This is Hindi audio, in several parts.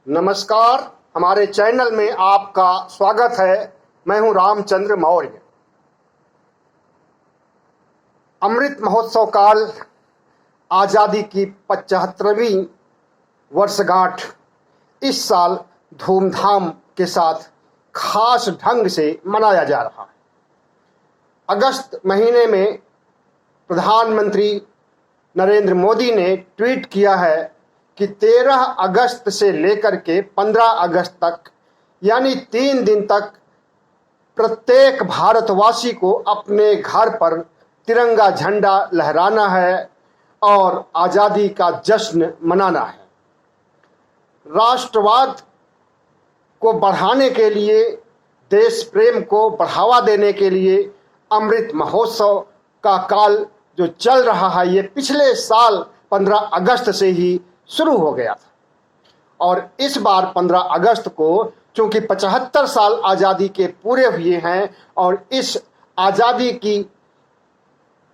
नमस्कार, हमारे चैनल में आपका स्वागत है। मैं हूं रामचंद्र मौर्य। अमृत महोत्सव काल आज़ादी की 75वीं वर्षगांठ इस साल धूमधाम के साथ खास ढंग से मनाया जा रहा है। अगस्त महीने में प्रधानमंत्री नरेंद्र मोदी ने ट्वीट किया है कि 13 अगस्त से लेकर के 15 अगस्त तक यानी 3 दिन तक प्रत्येक भारतवासी को अपने घर पर तिरंगा झंडा लहराना है और आज़ादी का जश्न मनाना है। राष्ट्रवाद को बढ़ाने के लिए, देश प्रेम को बढ़ावा देने के लिए अमृत महोत्सव का काल जो चल रहा है, ये पिछले साल 15 अगस्त से ही शुरू हो गया था और इस बार 15 अगस्त को चूंकि 75 साल आज़ादी के पूरे हुए हैं और इस आज़ादी की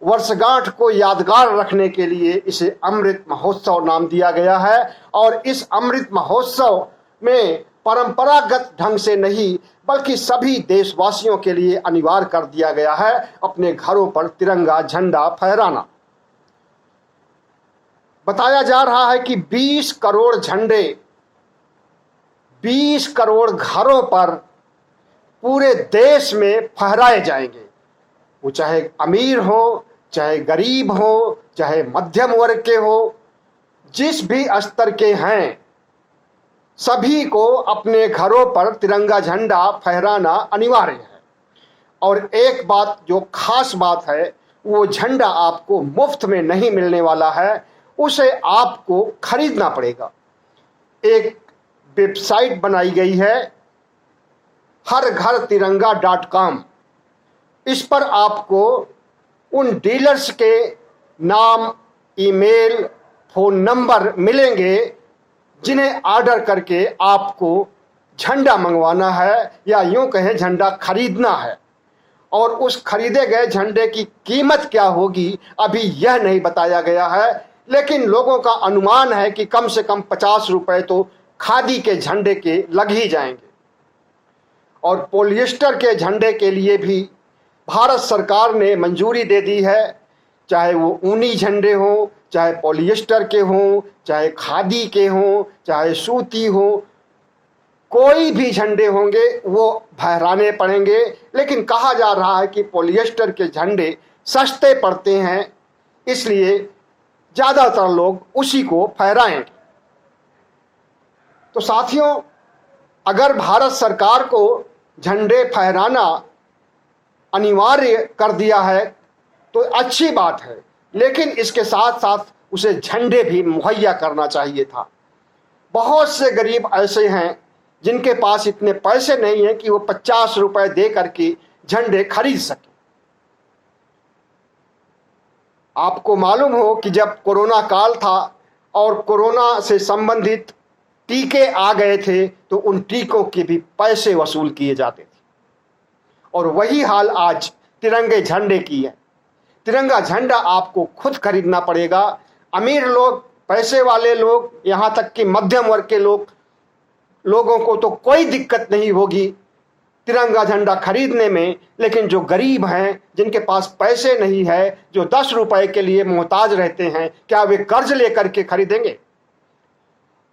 वर्षगांठ को यादगार रखने के लिए इसे अमृत महोत्सव नाम दिया गया है। और इस अमृत महोत्सव में परंपरागत ढंग से नहीं बल्कि सभी देशवासियों के लिए अनिवार्य कर दिया गया है अपने घरों पर तिरंगा झंडा फहराना। बताया जा रहा है कि 20 करोड़ झंडे 20 करोड़ घरों पर पूरे देश में फहराए जाएंगे। वो चाहे अमीर हो, चाहे गरीब हो, चाहे मध्यम वर्ग के हो, जिस भी स्तर के हैं, सभी को अपने घरों पर तिरंगा झंडा फहराना अनिवार्य है। और एक बात जो खास बात है, वो झंडा आपको मुफ्त में नहीं मिलने वाला है, उसे आपको खरीदना पड़ेगा। एक वेबसाइट बनाई गई है harghar-tiranga.com। इस पर आपको उन डीलर्स के नाम, ईमेल, फोन नंबर मिलेंगे जिन्हें ऑर्डर करके आपको झंडा मंगवाना है या यूं कहें झंडा खरीदना है। और उस खरीदे गए झंडे की कीमत क्या होगी अभी यह नहीं बताया गया है, लेकिन लोगों का अनुमान है कि कम से कम 50 रुपए तो खादी के झंडे के लग ही जाएंगे। और पॉलिएस्टर के झंडे के लिए भी भारत सरकार ने मंजूरी दे दी है, चाहे वो ऊनी झंडे हों, चाहे पॉलिएस्टर के हों, चाहे खादी के हों, चाहे सूती हो, कोई भी झंडे होंगे वो फहराने पड़ेंगे। लेकिन कहा जा रहा है कि पॉलिएस्टर के झंडे सस्ते पड़ते हैं, इसलिए ज़्यादातर लोग उसी को फहराएंगे। तो साथियों, अगर भारत सरकार को झंडे फहराना अनिवार्य कर दिया है तो अच्छी बात है, लेकिन इसके साथ साथ उसे झंडे भी मुहैया करना चाहिए था। बहुत से गरीब ऐसे हैं जिनके पास इतने पैसे नहीं हैं कि वो 50 रुपए दे करके झंडे खरीद सके। आपको मालूम हो कि जब कोरोना काल था और कोरोना से संबंधित टीके आ गए थे तो उन टीकों के भी पैसे वसूल किए जाते थे। और वही हाल आज तिरंगे झंडे की है। तिरंगा झंडा आपको खुद खरीदना पड़ेगा। अमीर लोग, पैसे वाले लोग, यहाँ तक कि मध्यम वर्ग के लोगों को तो कोई दिक्कत नहीं होगी तिरंगा झंडा खरीदने में, लेकिन जो गरीब हैं, जिनके पास पैसे नहीं है, जो 10 रुपए के लिए मोहताज रहते हैं, क्या वे कर्ज लेकर के खरीदेंगे?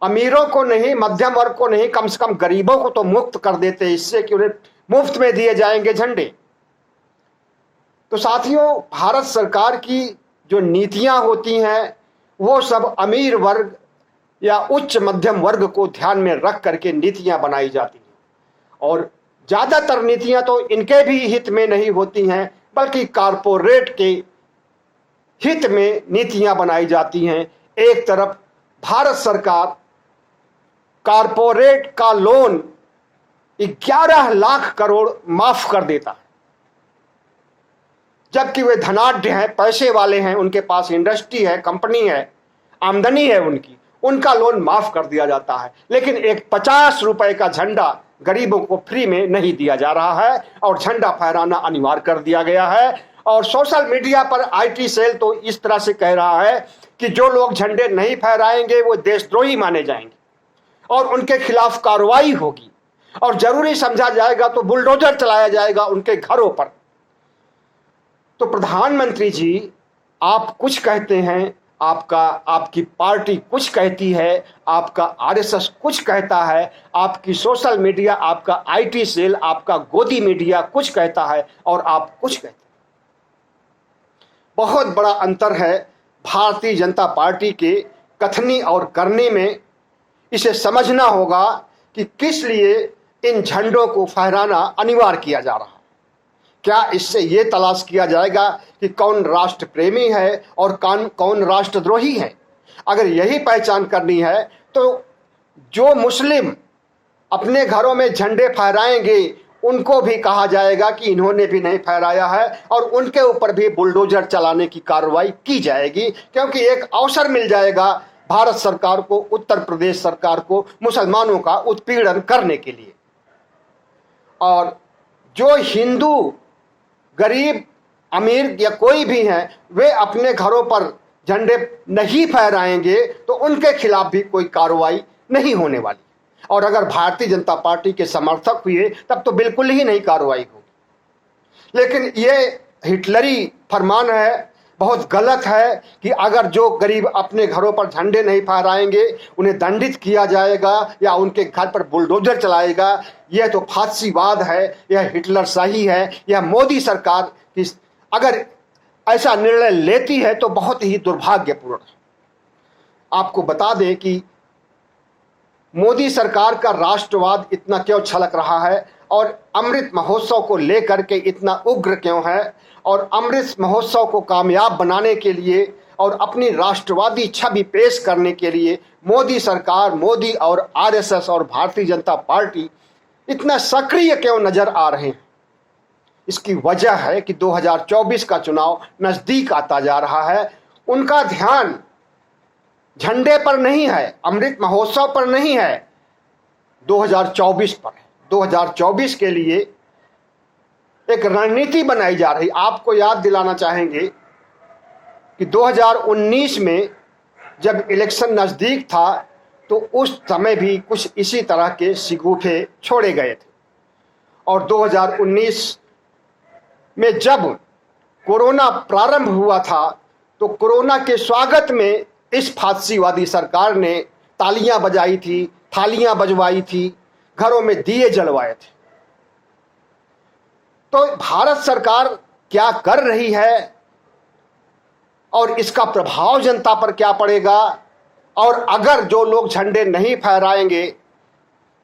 अमीरों को नहीं, मध्यम वर्ग को नहीं, कम से कम गरीबों को तो मुक्त कर देते, इससे कि उन्हें मुफ्त में दिए जाएंगे झंडे। तो साथियों, भारत सरकार की जो नीतियां होती हैं वो सब अमीर वर्ग या उच्च मध्यम वर्ग को ध्यान में रख करके नीतियां बनाई जाती हैं। और ज़्यादातर नीतियां तो इनके भी हित में नहीं होती हैं, बल्कि कारपोरेट के हित में नीतियां बनाई जाती हैं। एक तरफ भारत सरकार कारपोरेट का लोन 11 लाख करोड़ माफ कर देता है, जबकि वे धनाढ्य हैं, पैसे वाले हैं, उनके पास इंडस्ट्री है, कंपनी है, आमदनी है उनका लोन माफ कर दिया जाता है। लेकिन एक 50 रुपए का झंडा गरीबों को फ्री में नहीं दिया जा रहा है और झंडा फहराना अनिवार्य कर दिया गया है। और सोशल मीडिया पर आईटी सेल तो इस तरह से कह रहा है कि जो लोग झंडे नहीं फहराएंगे वो देशद्रोही माने जाएंगे। और उनके खिलाफ कार्रवाई होगी और जरूरी समझा जाएगा तो बुलडोजर चलाया जाएगा उनके घरों पर। तो प्रधानमंत्री जी, आप कुछ कहते हैं, आपकी पार्टी कुछ कहती है, आपका आरएसएस कुछ कहता है, आपकी सोशल मीडिया, आपका आईटी सेल, आपका गोदी मीडिया कुछ कहता है और आप कुछ कहते हैं। बहुत बड़ा अंतर है भारतीय जनता पार्टी के कथनी और करने में। इसे समझना होगा कि किस लिए इन झंडों को फहराना अनिवार्य किया जा रहा है। क्या इससे ये तलाश किया जाएगा कि कौन राष्ट्र प्रेमी है और कौन राष्ट्रद्रोही है? अगर यही पहचान करनी है तो जो मुस्लिम अपने घरों में झंडे फहराएंगे उनको भी कहा जाएगा कि इन्होंने भी नहीं फहराया है और उनके ऊपर भी बुलडोजर चलाने की कार्रवाई की जाएगी, क्योंकि एक अवसर मिल जाएगा भारत सरकार को, उत्तर प्रदेश सरकार को मुसलमानों का उत्पीड़न करने के लिए। और जो हिंदू गरीब अमीर या कोई भी हैं, वे अपने घरों पर झंडे नहीं फहराएंगे तो उनके खिलाफ भी कोई कार्रवाई नहीं होने वाली। और अगर भारतीय जनता पार्टी के समर्थक हुए तब तो बिल्कुल ही नहीं कार्रवाई होगी। लेकिन ये हिटलरी फरमान है, बहुत गलत है कि अगर जो गरीब अपने घरों पर झंडे नहीं फहराएंगे उन्हें दंडित किया जाएगा या उनके घर पर बुलडोजर चलाएगा। यह तो फासीवाद है, यह हिटलर शाही है। यह मोदी सरकार की अगर ऐसा निर्णय लेती है तो बहुत ही दुर्भाग्यपूर्ण है। आपको बता दें कि मोदी सरकार का राष्ट्रवाद इतना क्यों छलक रहा है और अमृत महोत्सव को लेकर के इतना उग्र क्यों है, और अमृत महोत्सव को कामयाब बनाने के लिए और अपनी राष्ट्रवादी छवि पेश करने के लिए मोदी सरकार, मोदी और आरएसएस और भारतीय जनता पार्टी इतना सक्रिय क्यों नजर आ रहे हैं? इसकी वजह है कि 2024 का चुनाव नजदीक आता जा रहा है। उनका ध्यान झंडे पर नहीं है, अमृत महोत्सव पर नहीं है, 2024 पर है। 2024 के लिए एक रणनीति बनाई जा रही। आपको याद दिलाना चाहेंगे कि 2019 में जब इलेक्शन नज़दीक था तो उस समय भी कुछ इसी तरह के शिगुफे छोड़े गए थे। और 2019 में जब कोरोना प्रारंभ हुआ था तो कोरोना के स्वागत में इस फासीवादी सरकार ने तालियां बजाई थी, थालियां बजवाई थी, घरों में दिए जलवाए थे। तो भारत सरकार क्या कर रही है और इसका प्रभाव जनता पर क्या पड़ेगा? और अगर जो लोग झंडे नहीं फहराएंगे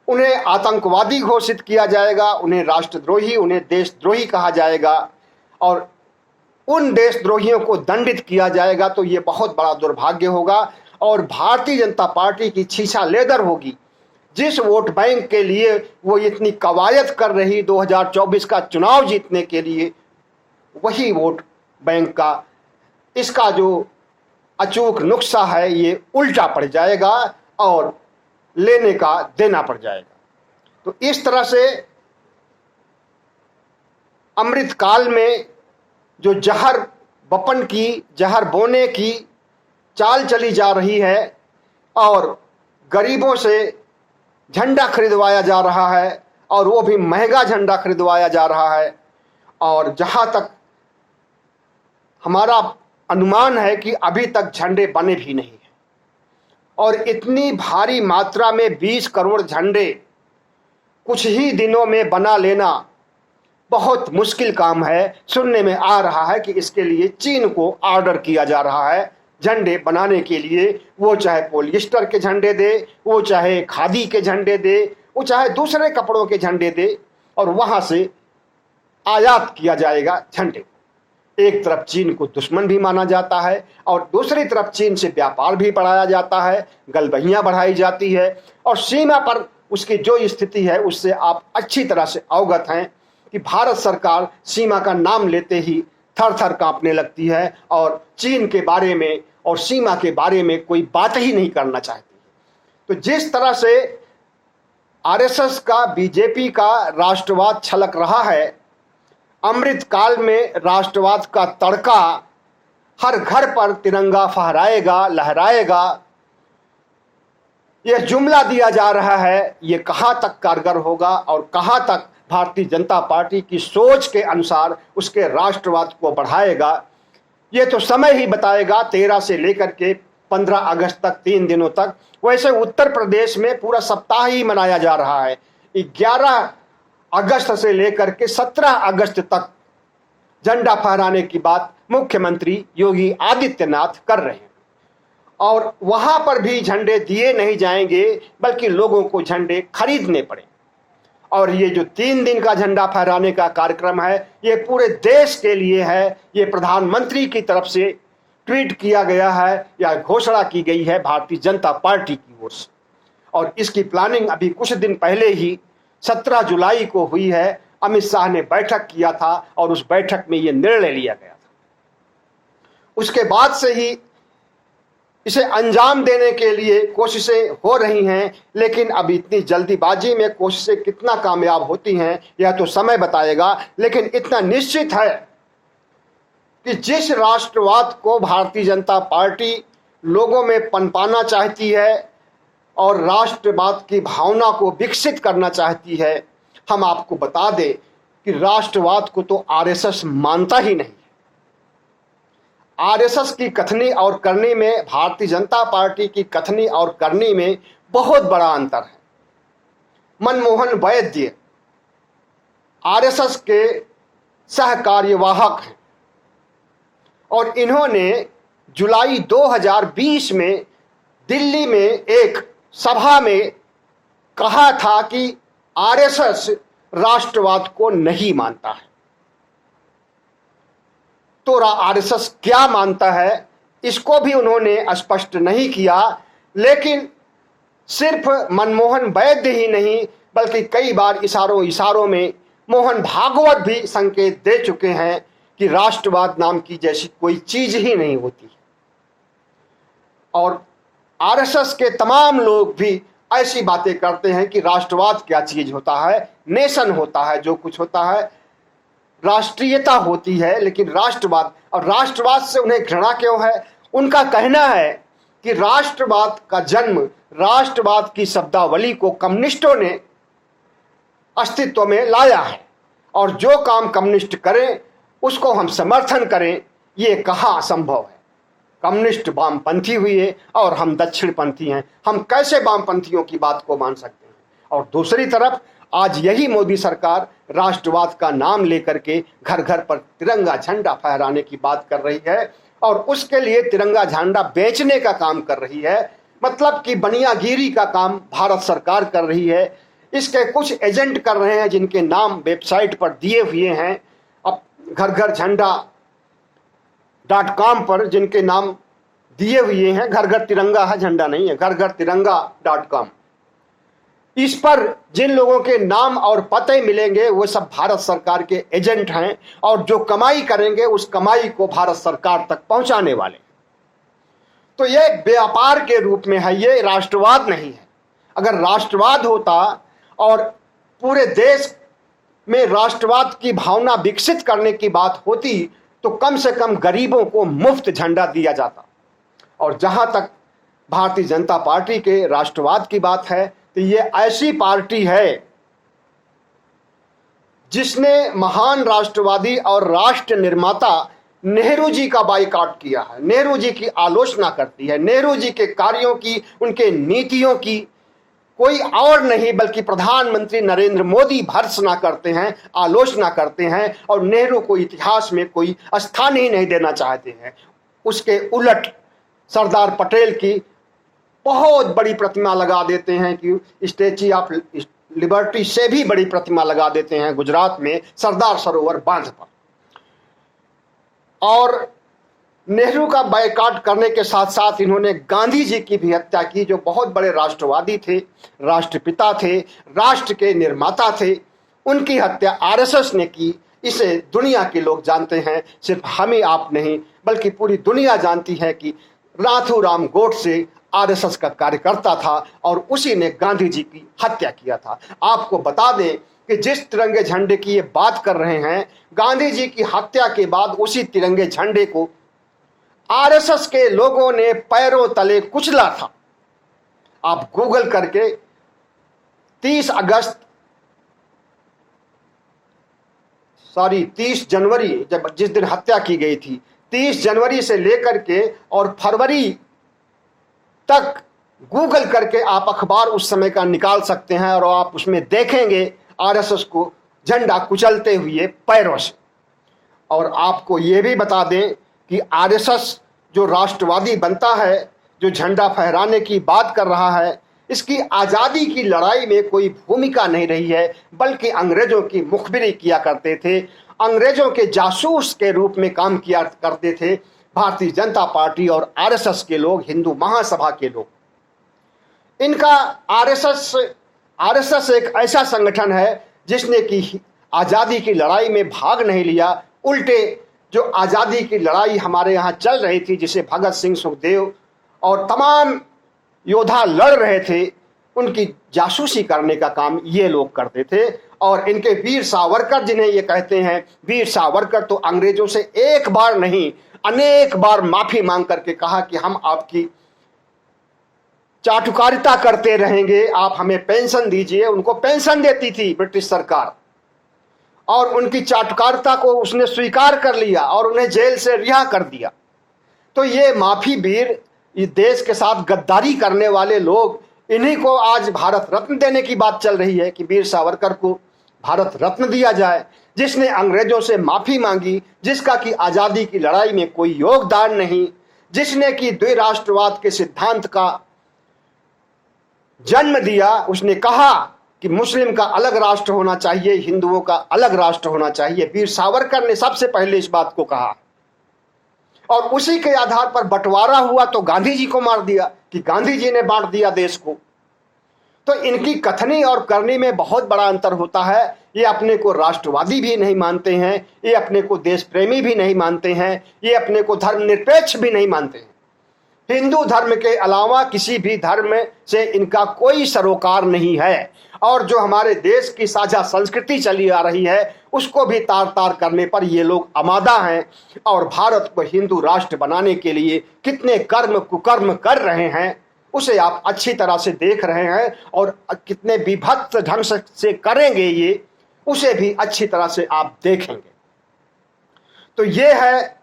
उन्हें आतंकवादी घोषित किया जाएगा, उन्हें राष्ट्रद्रोही, उन्हें देशद्रोही कहा जाएगा और उन देशद्रोहियों को दंडित किया जाएगा, तो ये बहुत बड़ा दुर्भाग्य होगा और भारतीय जनता पार्टी की छीछा लेदर होगी। जिस वोट बैंक के लिए वो इतनी कवायद कर रही 2024 का चुनाव जीतने के लिए, वही वोट बैंक का इसका जो अचूक नुस्खा है ये उल्टा पड़ जाएगा और लेने का देना पड़ जाएगा। तो इस तरह से अमृत काल में जो जहर बपन की, जहर बोने की चाल चली जा रही है और गरीबों से झंडा खरीदवाया जा रहा है और वो भी महंगा झंडा खरीदवाया जा रहा है। और जहां तक हमारा अनुमान है कि अभी तक झंडे बने भी नहीं हैं और इतनी भारी मात्रा में 20 करोड़ झंडे कुछ ही दिनों में बना लेना बहुत मुश्किल काम है। सुनने में आ रहा है कि इसके लिए चीन को ऑर्डर किया जा रहा है झंडे बनाने के लिए। वो चाहे पॉलिएस्टर के झंडे दे, वो चाहे खादी के झंडे दे, वो चाहे दूसरे कपड़ों के झंडे दे और वहां से आयात किया जाएगा झंडे। एक तरफ चीन को दुश्मन भी माना जाता है और दूसरी तरफ चीन से व्यापार भी बढ़ाया जाता है, गलबहियां बढ़ाई जाती है और सीमा पर उसकी जो स्थिति है उससे आप अच्छी तरह से अवगत हैं कि भारत सरकार सीमा का नाम लेते ही थर थर कांपने लगती है और चीन के बारे में और सीमा के बारे में कोई बात ही नहीं करना चाहती। तो जिस तरह से आरएसएस का, बीजेपी का राष्ट्रवाद छलक रहा है, अमृत काल में राष्ट्रवाद का तड़का हर घर पर तिरंगा फहराएगा, लहराएगा यह जुमला दिया जा रहा है, ये कहाँ तक कारगर होगा और कहाँ तक भारतीय जनता पार्टी की सोच के अनुसार उसके राष्ट्रवाद को बढ़ाएगा, ये तो समय ही बताएगा। 13 से लेकर के 15 अगस्त तक 3 दिनों तक। वैसे उत्तर प्रदेश में पूरा सप्ताह ही मनाया जा रहा है। 11 अगस्त से लेकर के 17 अगस्त तक झंडा फहराने की बात मुख्यमंत्री योगी आदित्यनाथ कर रहे हैं, और वहां पर भी झंडे दिए नहीं जाएंगे, बल्कि लोगों को झंडे खरीदने पड़े। और ये जो 3 दिन का झंडा फहराने का कार्यक्रम है, ये पूरे देश के लिए है। ये प्रधानमंत्री की तरफ से ट्वीट किया गया है या घोषणा की गई है भारतीय जनता पार्टी की ओर से, और इसकी प्लानिंग अभी कुछ दिन पहले ही 17 जुलाई को हुई है। अमित शाह ने बैठक किया था और उस बैठक में ये निर्णय लिया गया था। उसके बाद से ही इसे अंजाम देने के लिए कोशिशें हो रही हैं, लेकिन अब इतनी जल्दीबाजी में कोशिशें कितना कामयाब होती हैं यह तो समय बताएगा। लेकिन इतना निश्चित है कि जिस राष्ट्रवाद को भारतीय जनता पार्टी लोगों में पनपाना चाहती है और राष्ट्रवाद की भावना को विकसित करना चाहती है, हम आपको बता दें कि राष्ट्रवाद को तो आरएसएस मानता ही नहीं। आरएसएस की कथनी और करनी में, भारतीय जनता पार्टी की कथनी और करनी में बहुत बड़ा अंतर है। मनमोहन वैद्य आरएसएस के सह कार्यवाहक हैं और इन्होंने जुलाई 2020 में दिल्ली में एक सभा में कहा था कि आरएसएस राष्ट्रवाद को नहीं मानता है। तो आरएसएस क्या मानता है इसको भी उन्होंने स्पष्ट नहीं किया, लेकिन सिर्फ मनमोहन वैद्य ही नहीं बल्कि कई बार इशारों में मोहन भागवत भी संकेत दे चुके हैं कि राष्ट्रवाद नाम की जैसी कोई चीज ही नहीं होती। और आरएसएस के तमाम लोग भी ऐसी बातें करते हैं कि राष्ट्रवाद क्या चीज होता है, नेशन होता है, जो कुछ होता है राष्ट्रीयता होती है, लेकिन राष्ट्रवाद, और राष्ट्रवाद से उन्हें घृणा क्यों है? उनका कहना है कि राष्ट्रवाद का जन्म, राष्ट्रवाद की शब्दावली को कम्युनिस्टों ने अस्तित्व में लाया है, और जो काम कम्युनिस्ट करें उसको हम समर्थन करें, ये कहाँ संभव है। कम्युनिस्ट वामपंथी हुए और हम दक्षिणपंथी हैं, हम कैसे वामपंथियों की बात को मान सकते हैं? और दूसरी तरफ आज यही मोदी सरकार राष्ट्रवाद का नाम लेकर के घर घर पर तिरंगा झंडा फहराने की बात कर रही है, और उसके लिए तिरंगा झंडा बेचने का काम कर रही है। मतलब कि बनियागिरी का काम भारत सरकार कर रही है। इसके कुछ एजेंट कर रहे हैं जिनके नाम वेबसाइट पर दिए हुए हैं। अब घर घर झंडा.com पर जिनके नाम दिए हुए हैं, घर घर तिरंगा है, झंडा नहीं है, घर घर तिरंगा.com, इस पर जिन लोगों के नाम और पते मिलेंगे वो सब भारत सरकार के एजेंट हैं, और जो कमाई करेंगे उस कमाई को भारत सरकार तक पहुंचाने वाले। तो ये व्यापार के रूप में है, ये राष्ट्रवाद नहीं है। अगर राष्ट्रवाद होता और पूरे देश में राष्ट्रवाद की भावना विकसित करने की बात होती तो कम से कम गरीबों को मुफ्त झंडा दिया जाता। और जहां तक भारतीय जनता पार्टी के राष्ट्रवाद की बात है, तो ये ऐसी पार्टी है जिसने महान राष्ट्रवादी और राष्ट्र निर्माता नेहरू जी का बाइकआउट किया है, नेहरू जी की आलोचना करती है, नेहरू जी के कार्यों की, उनके नीतियों की कोई और नहीं बल्कि प्रधानमंत्री नरेंद्र मोदी भर्त्सना करते हैं, आलोचना करते हैं, और नेहरू को इतिहास में कोई स्थान ही नहीं देना चाहते हैं। उसके उलट सरदार पटेल की बहुत बड़ी प्रतिमा लगा देते हैं कि स्टैच्यू ऑफ लिबर्टी से भी बड़ी प्रतिमा लगा देते हैं गुजरात में सरदार सरोवर बांध पर। और नेहरू का बायकॉट करने के साथ साथ इन्होंने गांधी जी की भी हत्या की, जो बहुत बड़े राष्ट्रवादी थे, राष्ट्रपिता थे, राष्ट्र के निर्माता थे। उनकी हत्या आरएसएस ने की। इसे दुनिया के लोग जानते हैं, सिर्फ हम ही आप नहीं बल्कि पूरी दुनिया जानती है कि नाथूराम गोडसे आरएसएस का कार्यकर्ता था और उसी ने गांधी जी की हत्या किया था। आपको बता दें कि जिस तिरंगे झंडे की ये बात कर रहे हैं, गांधी जी की हत्या के बाद उसी तिरंगे झंडे को आरएसएस के लोगों ने पैरों तले कुचला था। आप गूगल करके 30 जनवरी जिस दिन हत्या की गई थी, 30 जनवरी से लेकर के और फरवरी तक गूगल करके आप अखबार उस समय का निकाल सकते हैं और आप उसमें देखेंगे आरएसएस को झंडा कुचलते हुए पैरों से। और आपको यह भी बता दें कि आरएसएस जो राष्ट्रवादी बनता है, जो झंडा फहराने की बात कर रहा है, इसकी आज़ादी की लड़ाई में कोई भूमिका नहीं रही है, बल्कि अंग्रेजों की मुखबिरी किया करते थे, अंग्रेजों के जासूस के रूप में काम किया करते थे भारतीय जनता पार्टी और आरएसएस के लोग, हिंदू महासभा के लोग। इनका आरएसएस एक ऐसा संगठन है जिसने कि आज़ादी की लड़ाई में भाग नहीं लिया, उल्टे जो आज़ादी की लड़ाई हमारे यहाँ चल रही थी, जिसे भगत सिंह, सुखदेव और तमाम योद्धा लड़ रहे थे, उनकी जासूसी करने का काम ये लोग करते थे। और इनके वीर सावरकर, जिन्हें ये कहते हैं वीर सावरकर, तो अंग्रेजों से एक बार नहीं अनेक बार माफी मांग करके कहा कि हम आपकी चाटुकारिता करते रहेंगे, आप हमें पेंशन दीजिए। उनको पेंशन देती थी ब्रिटिश सरकार और उनकी चाटुकारिता को उसने स्वीकार कर लिया और उन्हें जेल से रिहा कर दिया। तो ये माफी वीर, इस देश के साथ गद्दारी करने वाले लोग, इन्हीं को आज भारत रत्न देने की बात चल रही है कि वीर सावरकर को भारत रत्न दिया जाए, जिसने अंग्रेजों से माफी मांगी, जिसका कि आज़ादी की लड़ाई में कोई योगदान नहीं, जिसने कि द्विराष्ट्रवाद के सिद्धांत का जन्म दिया। उसने कहा कि मुस्लिम का अलग राष्ट्र होना चाहिए, हिंदुओं का अलग राष्ट्र होना चाहिए। वीर सावरकर ने सबसे पहले इस बात को कहा और उसी के आधार पर बंटवारा हुआ तो गांधी जी को मार दिया कि गांधी जी ने बांट दिया देश को। तो इनकी कथनी और करनी में बहुत बड़ा अंतर होता है। ये अपने को राष्ट्रवादी भी नहीं मानते हैं, ये अपने को देश प्रेमी भी नहीं मानते हैं, ये अपने को धर्मनिरपेक्ष भी नहीं मानते हैं। हिंदू धर्म के अलावा किसी भी धर्म से इनका कोई सरोकार नहीं है और जो हमारे देश की साझा संस्कृति चली आ रही है उसको भी तार तार करने पर ये लोग आमादा हैं और भारत को हिंदू राष्ट्र बनाने के लिए कितने कर्म कुकर्म कर रहे हैं उसे आप अच्छी तरह से देख रहे हैं और कितने विभत्स ढंग से करेंगे ये उसे भी अच्छी तरह से आप देखेंगे। तो ये है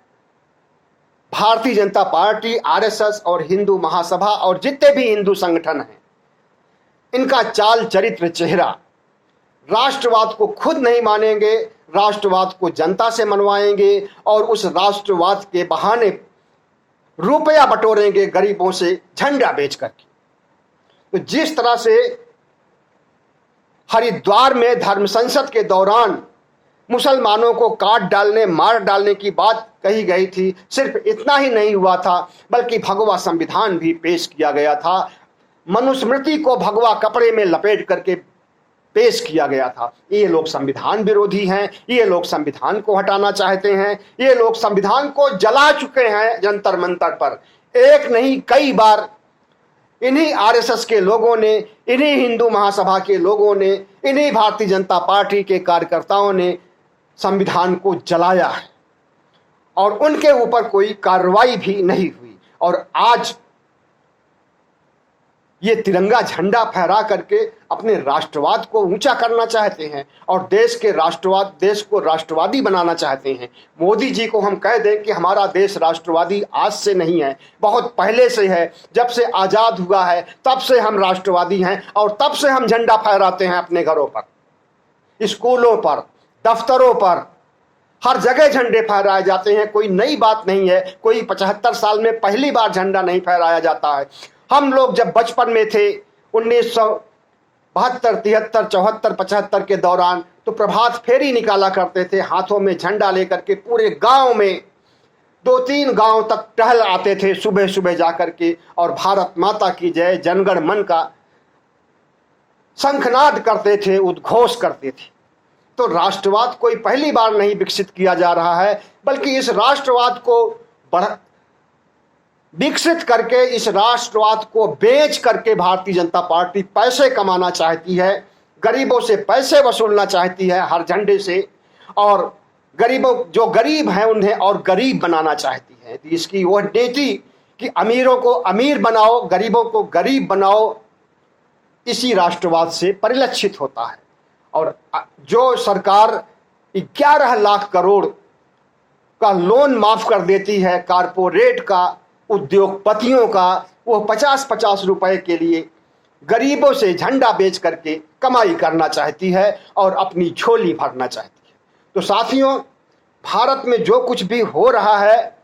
भारतीय जनता पार्टी, आरएसएस और हिंदू महासभा और जितने भी हिंदू संगठन हैं, इनका चाल चरित्र चेहरा। राष्ट्रवाद को खुद नहीं मानेंगे, राष्ट्रवाद को जनता से मनवाएंगे और उस राष्ट्रवाद के बहाने रुपया बटोरेंगे गरीबों से झंडा बेच करके। तो जिस तरह से हरिद्वार में धर्म संसद के दौरान मुसलमानों को काट डालने, मार डालने की बात कही गई थी, सिर्फ इतना ही नहीं हुआ था बल्कि भगवा संविधान भी पेश किया गया था। मनुस्मृति को भगवा कपड़े में लपेट करके पेश किया गया था। ये लोग संविधान विरोधी हैं, ये लोग संविधान को हटाना चाहते हैं, ये लोग संविधान को जला चुके हैं जंतर मंतर पर। एक नहीं कई बार इन्हीं आरएसएस के लोगों ने, इन्हीं हिंदू महासभा के लोगों ने, इन्हीं भारतीय जनता पार्टी के कार्यकर्ताओं ने संविधान को जलाया है और उनके ऊपर कोई कार्रवाई भी नहीं हुई। और आज ये तिरंगा झंडा फहरा करके अपने राष्ट्रवाद को ऊंचा करना चाहते हैं और देश को राष्ट्रवादी बनाना चाहते हैं। मोदी जी को हम कह दें कि हमारा देश राष्ट्रवादी आज से नहीं है, बहुत पहले से है। जब से आज़ाद हुआ है तब से हम राष्ट्रवादी हैं और तब से हम झंडा फहराते हैं अपने घरों पर, स्कूलों पर, दफ्तरों पर, हर जगह झंडे फहराए जाते हैं। कोई नई बात नहीं है, कोई 75 साल में पहली बार झंडा नहीं फहराया जाता है। हम लोग जब बचपन में थे 1972, 73, 74, 75 के दौरान तो प्रभात फेरी निकाला करते थे, हाथों में झंडा लेकर के पूरे गांव में 2-3 गांव तक टहल आते थे सुबह सुबह जाकर के और भारत माता की जय, जनगण मन का शंखनाद करते थे, उद्घोष करते थे। तो राष्ट्रवाद कोई पहली बार नहीं विकसित किया जा रहा है, बल्कि इस राष्ट्रवाद को विकसित करके, इस राष्ट्रवाद को बेच करके भारतीय जनता पार्टी पैसे कमाना चाहती है, गरीबों से पैसे वसूलना चाहती है हर झंडे से, और गरीबों जो गरीब हैं उन्हें और गरीब बनाना चाहती है। इसकी वह नीति कि अमीरों को अमीर बनाओ, गरीबों को गरीब बनाओ, इसी राष्ट्रवाद से परिलक्षित होता है। और जो सरकार 11 लाख करोड़ का लोन माफ कर देती है कारपोरेट का, उद्योगपतियों का, वो 50-50 रुपए के लिए गरीबों से झंडा बेच करके कमाई करना चाहती है और अपनी झोली भरना चाहती है। तो साथियों, भारत में जो कुछ भी हो रहा है,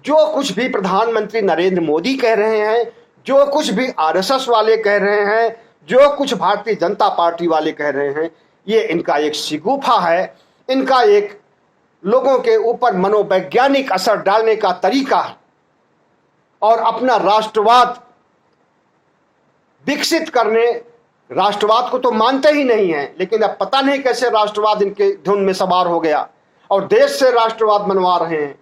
जो कुछ भी प्रधानमंत्री नरेंद्र मोदी कह रहे हैं, जो कुछ भी आरएसएस वाले कह रहे हैं, जो कुछ भारतीय जनता पार्टी वाले कह रहे हैं, ये इनका एक शिगुफा है, इनका एक लोगों के ऊपर मनोवैज्ञानिक असर डालने का तरीका है और अपना राष्ट्रवाद विकसित करने, राष्ट्रवाद को तो मानते ही नहीं है, लेकिन अब पता नहीं कैसे राष्ट्रवाद इनके धुन में सवार हो गया और देश से राष्ट्रवाद बनवा रहे हैं।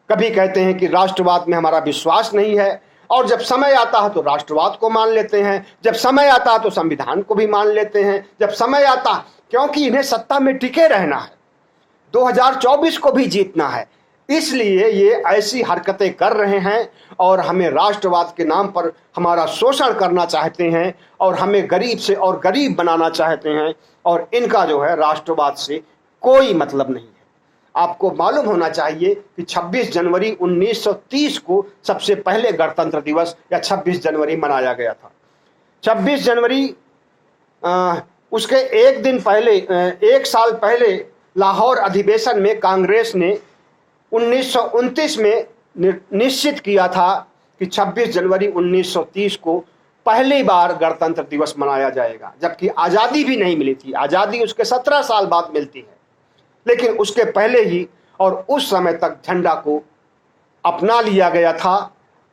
कभी कहते हैं कि राष्ट्रवाद में हमारा विश्वास नहीं है, और जब समय आता है तो राष्ट्रवाद को मान लेते हैं, जब समय आता है तो संविधान को भी मान लेते हैं, जब समय आता, क्योंकि इन्हें सत्ता में टिके रहना है, 2024 को भी जीतना है, इसलिए ये ऐसी हरकतें कर रहे हैं और हमें राष्ट्रवाद के नाम पर हमारा शोषण करना चाहते हैं और हमें गरीब से और गरीब बनाना चाहते हैं, और इनका जो है राष्ट्रवाद से कोई मतलब नहीं है। आपको मालूम होना चाहिए कि 26 जनवरी 1930 को सबसे पहले गणतंत्र दिवस या 26 जनवरी मनाया गया था। 26 जनवरी उसके एक दिन पहले, एक साल पहले लाहौर अधिवेशन में कांग्रेस ने 1929 में निश्चित किया था कि 26 जनवरी 1930 को पहली बार गणतंत्र दिवस मनाया जाएगा, जबकि आज़ादी भी नहीं मिली थी। आज़ादी उसके 17 साल बाद मिलती है, लेकिन उसके पहले ही और उस समय तक झंडा को अपना लिया गया था।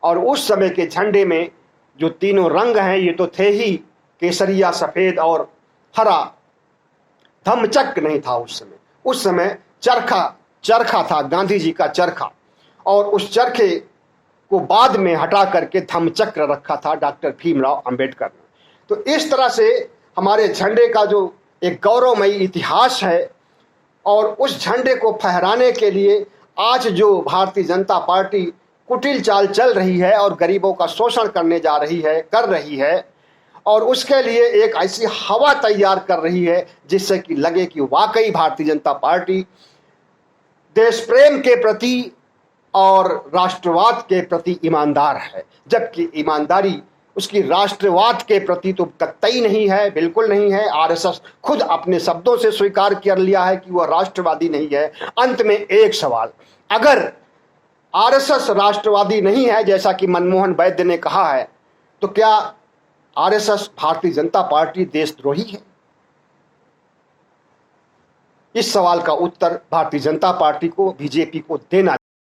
और उस समय के झंडे में जो तीनों रंग हैं, ये तो थे ही केसरिया, सफ़ेद और हरा, धम्मचक्र नहीं था उस समय चरखा था, गांधी जी का चरखा, और उस चरखे को बाद में हटा करके धम्मचक्र रखा था डॉक्टर भीमराव अंबेडकर ने। तो इस तरह से हमारे झंडे का जो एक गौरवमयी इतिहास है, और उस झंडे को फहराने के लिए आज जो भारतीय जनता पार्टी कुटिल चाल चल रही है और गरीबों का शोषण करने कर रही है, और उसके लिए एक ऐसी हवा तैयार कर रही है जिससे कि लगे कि वाकई भारतीय जनता पार्टी देश प्रेम के प्रति और राष्ट्रवाद के प्रति ईमानदार है, जबकि ईमानदारी उसकी राष्ट्रवाद के प्रति तो कतई नहीं है, बिल्कुल नहीं है। आरएसएस खुद अपने शब्दों से स्वीकार कर लिया है कि वह राष्ट्रवादी नहीं है। अंत में एक सवाल, अगर आरएसएस राष्ट्रवादी नहीं है जैसा कि मनमोहन वैद्य ने कहा है, तो क्या आरएसएस भारतीय जनता पार्टी देशद्रोही है? इस सवाल का उत्तर भारतीय जनता पार्टी को, बीजेपी को देना